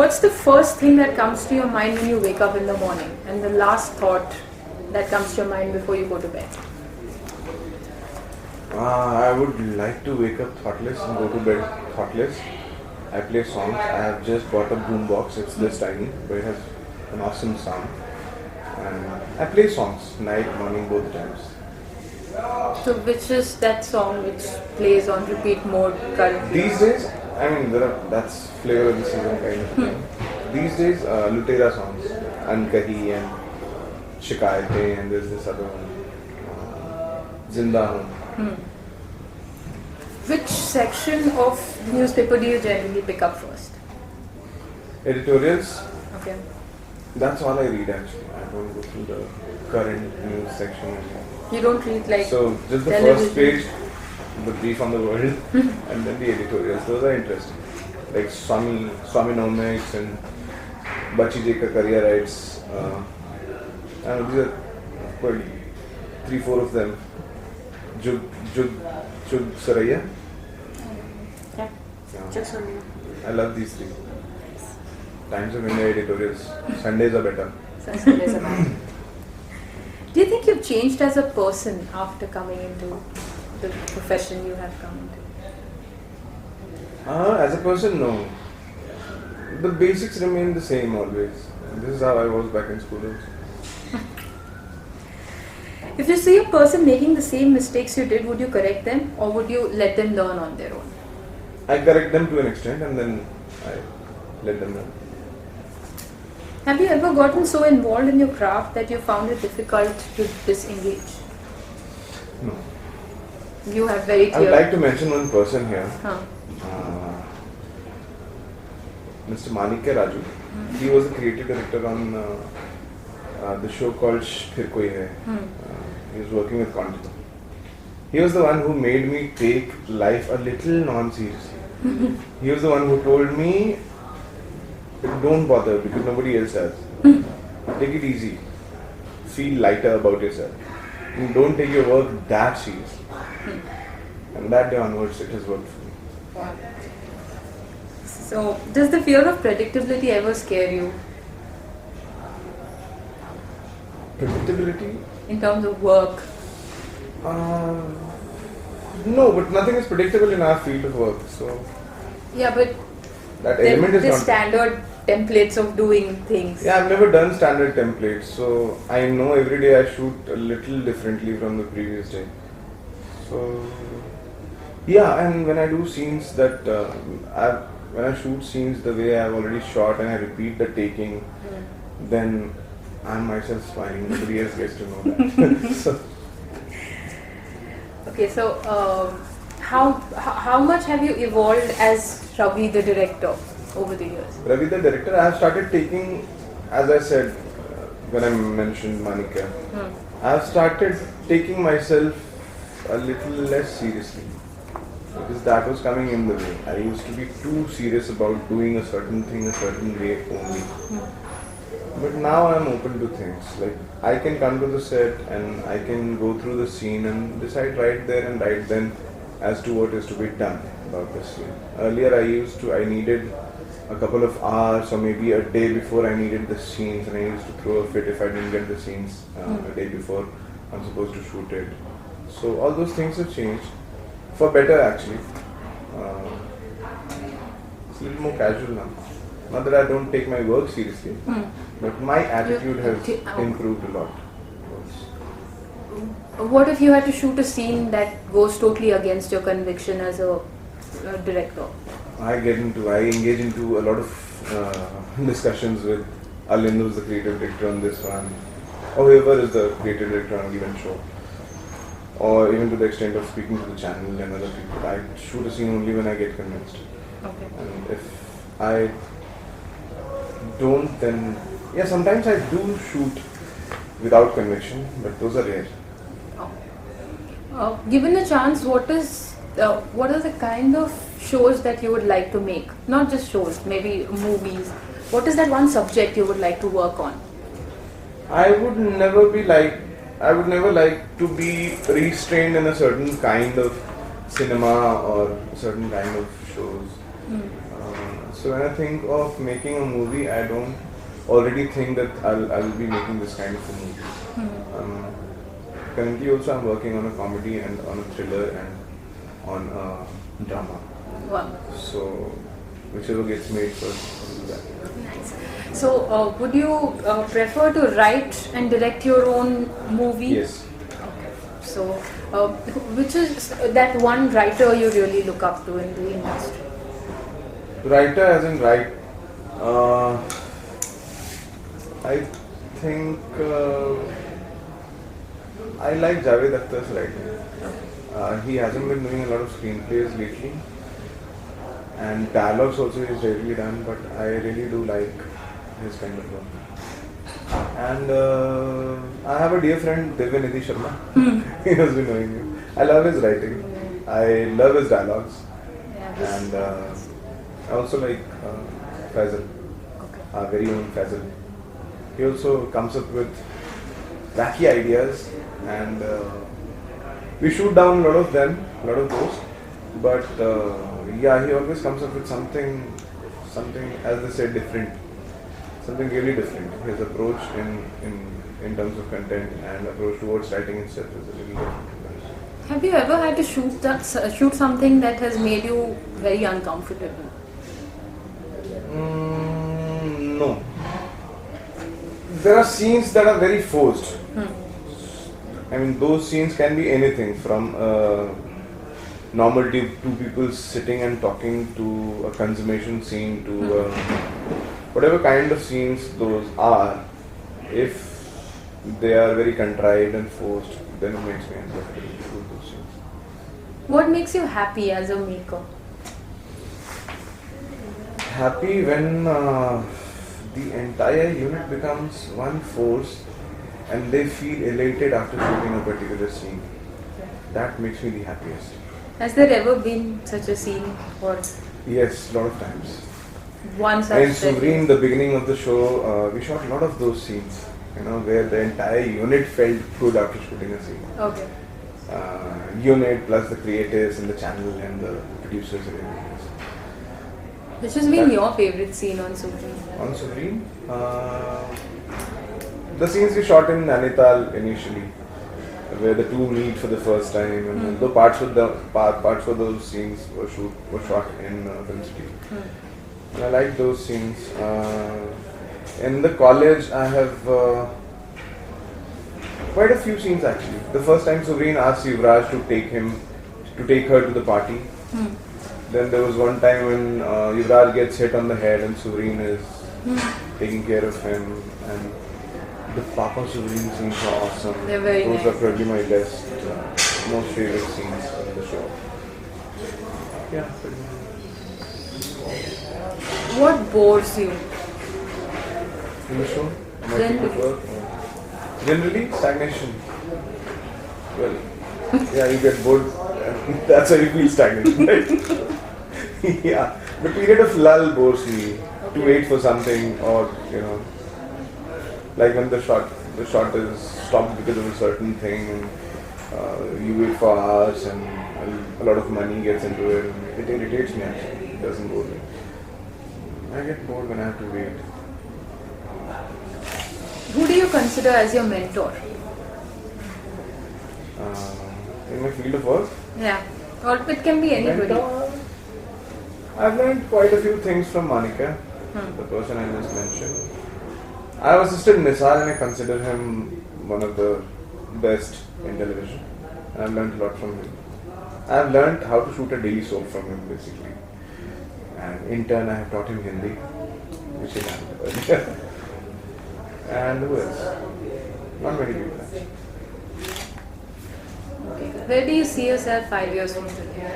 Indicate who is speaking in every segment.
Speaker 1: What's the first thing that comes to your mind when you wake up in the morning, and the last thought that comes to your mind before you go to bed?
Speaker 2: I would like to wake up thoughtless and go to bed thoughtless. I play songs. I have just bought a boombox. It's this tiny, but it has an awesome sound. And I play songs night, morning, both times.
Speaker 1: So which is that song which plays on repeat mode currently?
Speaker 2: These days, I mean, that's flavor of the season kind of thing. These days, Lutera songs, Ankahi and Shikayate, and there's this other one, Zinda Hoon.
Speaker 1: Which section of newspaper do you generally pick up first?
Speaker 2: Editorials.
Speaker 1: Okay.
Speaker 2: That's all I read actually. I don't go through the current news section anymore.
Speaker 1: You don't read like
Speaker 2: So just the
Speaker 1: television.
Speaker 2: first page, the brief on the world, and then the editorials. Those are interesting. Like Swanomics and Bachi J. Kakaria writes. And these are quite 3-4 of them. Jug Saraya.
Speaker 1: Yeah. Just only.
Speaker 2: I love these three. Times of India editorials. Sundays are better.
Speaker 1: Sundays are better. Do you think you've changed as a person after coming into the profession you have come into?
Speaker 2: As a person, no. The basics remain the same always. This is how I was back in school also.
Speaker 1: If you see a person making the same mistakes you did, would you correct them or would you let them learn on their own?
Speaker 2: I correct them to an extent and then I let them learn.
Speaker 1: Have you ever gotten so involved in your craft that you found it difficult to disengage?
Speaker 2: No.
Speaker 1: You have very
Speaker 2: I would
Speaker 1: clear...
Speaker 2: like to mention one person here.
Speaker 1: Huh.
Speaker 2: Mr. Manikya Raju. He was the creative director on the show called Phir Koi Hai. He was working with content. He was the one who made me take life a little non-seriously. He was the one who told me, don't bother because nobody else has. Take it easy. Feel lighter about yourself. And don't take your work that seriously. And that day onwards it has worked for me.
Speaker 1: Wow. So, does the fear of predictability ever scare you?
Speaker 2: Predictability?
Speaker 1: In terms of work?
Speaker 2: No, but nothing is predictable in our field of work. So
Speaker 1: Yeah, but
Speaker 2: that element is
Speaker 1: the
Speaker 2: not
Speaker 1: standard templates of doing things.
Speaker 2: Yeah, I've never done standard templates, so I know every day I shoot a little differently from the previous day. So yeah, and when I do scenes that when I shoot scenes the way I've already shot and I repeat the taking, then I'm myself smiling. Nobody else gets to know that. So,
Speaker 1: Okay, so how much have you evolved as Ravi the director over the years?
Speaker 2: Ravi the director, I have started taking, as I said when I mentioned Manikya, I have started taking myself a little less seriously because that was coming in the way. I used to be too serious about doing a certain thing a certain way only. But now I'm open to things. Like I can come to the set and I can go through the scene and decide right there and right then as to what is to be done about the scene. Earlier I needed a couple of hours or maybe a day before I needed the scenes and I used to throw a fit if I didn't get the scenes a day before I'm supposed to shoot it. So all those things have changed. For better actually. It's a little more casual now. Not that I don't take my work seriously, but my attitude has improved a lot.
Speaker 1: What if you had to shoot a scene that goes totally against your conviction as a director?
Speaker 2: I engage into a lot of discussions with Alind, who's the creative director on this one, or whoever is the creative director on a given show, or even to the extent of speaking to the channel and other people. I shoot a scene only when I get convinced.
Speaker 1: Okay.
Speaker 2: And if I don't, then yeah, sometimes I do shoot without conviction, but those are rare.
Speaker 1: Given a chance, what are the kind of shows that you would like to make? Not just shows, maybe movies. What is that one subject you would like to work on?
Speaker 2: I would never like to be restrained in a certain kind of cinema or a certain kind of shows. So when I think of making a movie, I don't already think that I'll be making this kind of a movie. Currently also I'm working on a comedy and on a thriller and on a drama.
Speaker 1: Wow.
Speaker 2: So whichever gets made first, I'll do that.
Speaker 1: Nice. So, would you prefer to write and direct your own movie?
Speaker 2: Yes.
Speaker 1: Okay. So, which is that one writer you really look up to in the industry?
Speaker 2: Writer as in write. I think I like Javed Akhtar's writing. He hasn't been doing a lot of screenplays lately, and dialogues also is rarely done, but I really do like his kind of work. And I have a dear friend, Divyanidhi Sharma. He has been knowing you. I love his writing. I love his dialogues.
Speaker 1: Yeah,
Speaker 2: And I also like Faisal, our very own Faisal. He also comes up with wacky ideas, and we shoot down a lot of them, a lot of those. But yeah, he always comes up with something, as they say, different. Something really different. His approach in terms of content and approach towards writing itself is a little different.
Speaker 1: Have you ever had to shoot something that has made you very uncomfortable?
Speaker 2: No. There are scenes that are very forced. I mean, those scenes can be anything from normal two people sitting and talking to a consummation scene to whatever kind of scenes those are. If they are very contrived and forced, then it makes me uncomfortable to do those scenes.
Speaker 1: What makes you happy as a maker?
Speaker 2: Happy when the entire unit becomes one force and they feel elated after shooting a particular scene. That makes me the happiest.
Speaker 1: Has there ever been such a scene? Or
Speaker 2: Yes, a lot of times.
Speaker 1: one such
Speaker 2: In Suvreen, the beginning of the show, we shot a lot of those scenes, where the entire unit felt good after shooting a scene.
Speaker 1: Okay.
Speaker 2: Unit plus the creators and the channel and the producers and everything else.
Speaker 1: Which has been your favorite scene on Suvreen?
Speaker 2: On Suvreen, the scenes we shot in Nainital initially, where the two meet for the first time, and the parts for those scenes were shot in Film City. And I like those scenes. In the college, I have quite a few scenes actually. The first time Suvreen asked Yuvraj to take her to the party. Then there was one time when Yuvraj gets hit on the head and Suvreen is taking care of him, and the Papa Suvreen scenes are awesome.
Speaker 1: They're very
Speaker 2: Those
Speaker 1: nice.
Speaker 2: are probably my best, most favorite scenes in the show. Yeah, pretty much.
Speaker 1: What bores you?
Speaker 2: In the show? My
Speaker 1: Generally.
Speaker 2: favorite work? Generally, stagnation. Well, yeah, you get bored. That's why you feel stagnant, right? Yeah, the period of lull bores me. To wait for something, or like when the shot is stopped because of a certain thing, and you wait for hours, and a lot of money gets into it. It irritates me actually. It doesn't bore me. I get bored when I have to wait.
Speaker 1: Who do you consider as your mentor?
Speaker 2: In my field of work,
Speaker 1: Yeah. Or it can be anybody.
Speaker 2: mentor, I've learned quite a few things from Manika, the person I just mentioned. I have assisted Nisar and I consider him one of the best in television. And I've learned a lot from him. I've learned how to shoot a daily soap from him basically. And in turn I have taught him Hindi, which he learned earlier. And who else? Not many people actually.
Speaker 1: Okay. Where do you see yourself 5 years from today?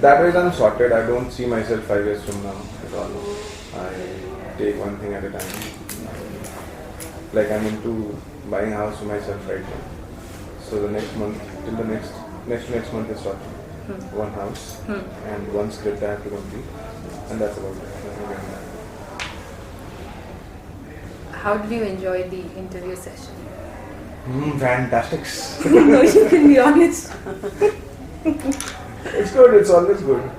Speaker 2: That way I'm sorted. I don't see myself 5 years from now at all. I take one thing at a time. Like I'm into buying a house for myself right now. So the next month, till the next month is sorted. One house and one script I have to complete, and that's about it. Nothing beyond that.
Speaker 1: How did you enjoy the interview session?
Speaker 2: Fantastic.
Speaker 1: No, you can be honest.
Speaker 2: It's good. It's always good.